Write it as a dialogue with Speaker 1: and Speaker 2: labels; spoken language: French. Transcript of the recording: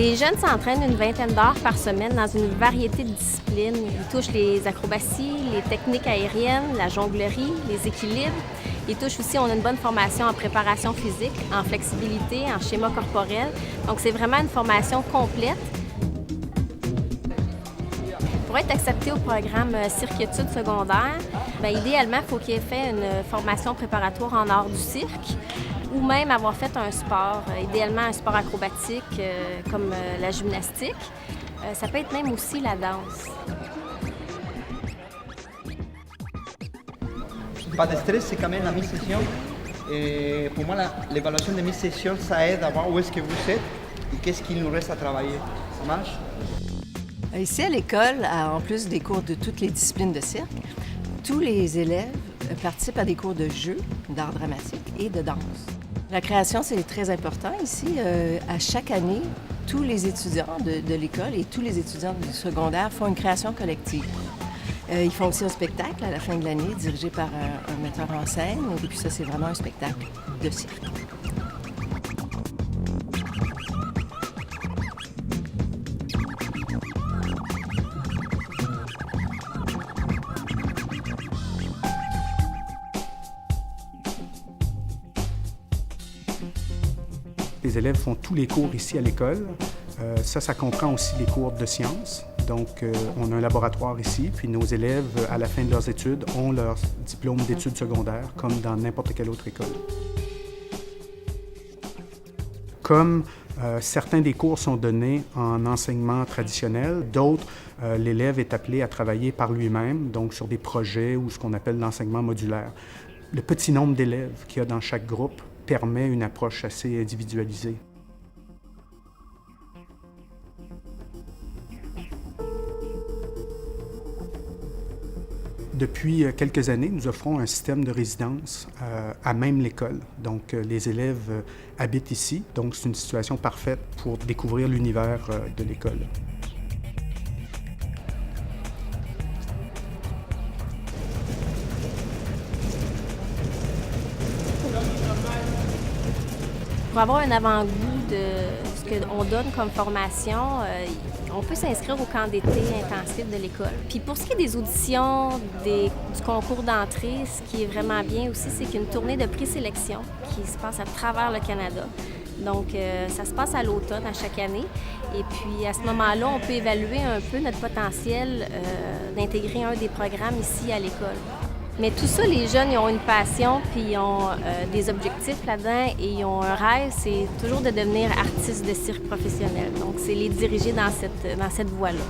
Speaker 1: Les jeunes s'entraînent une vingtaine d'heures par semaine dans une variété de disciplines. Ils touchent les acrobaties, les techniques aériennes, la jonglerie, les équilibres. Ils touchent aussi, on a une bonne formation en préparation physique, en flexibilité, en schéma corporel. Donc, c'est vraiment une formation complète. Pour être accepté au programme Cirque-études secondaires, idéalement, il faut qu'il ait fait une formation préparatoire en art du cirque ou même avoir fait un sport, idéalement un sport acrobatique comme la gymnastique. Ça peut être même aussi la danse.
Speaker 2: Pas de stress, c'est quand même la mi-session. Et pour moi, l'évaluation de mi-session, ça aide à voir où est-ce que vous êtes et qu'est-ce qu'il nous reste à travailler. Ça marche?
Speaker 3: Ici, à l'école, en plus des cours de toutes les disciplines de cirque, tous les élèves participent à des cours de jeu, d'art dramatique et de danse. La création, c'est très important ici. À chaque année, tous les étudiants de l'école et tous les étudiants du secondaire font une création collective. Ils font aussi un spectacle à la fin de l'année, dirigé par un metteur en scène. Et puis ça, c'est vraiment un spectacle de cirque.
Speaker 4: Les élèves font tous les cours ici à l'école. Ça comprend aussi les cours de sciences. Donc, on a un laboratoire ici, puis nos élèves, à la fin de leurs études, ont leur diplôme d'études secondaires, comme dans n'importe quelle autre école. Comme certains des cours sont donnés en enseignement traditionnel, d'autres, l'élève est appelé à travailler par lui-même, donc sur des projets ou ce qu'on appelle l'enseignement modulaire. Le petit nombre d'élèves qu'il y a dans chaque groupe permet une approche assez individualisée. Depuis quelques années, nous offrons un système de résidence à même l'école. Donc, les élèves habitent ici, donc c'est une situation parfaite pour découvrir l'univers de l'école.
Speaker 1: Pour avoir un avant-goût de ce qu'on donne comme formation, on peut s'inscrire au camp d'été intensif de l'école. Puis pour ce qui est des auditions, du concours d'entrée, ce qui est vraiment bien aussi, c'est qu'il y a une tournée de présélection qui se passe à travers le Canada. Donc, ça se passe à l'automne à chaque année. Et puis, à ce moment-là, on peut évaluer un peu notre potentiel d'intégrer un des programmes ici à l'école. Mais tout ça, les jeunes, ils ont une passion, puis ils ont des objectifs là-dedans et ils ont un rêve, c'est toujours de devenir artiste de cirque professionnel. Donc, c'est les diriger dans cette voie-là.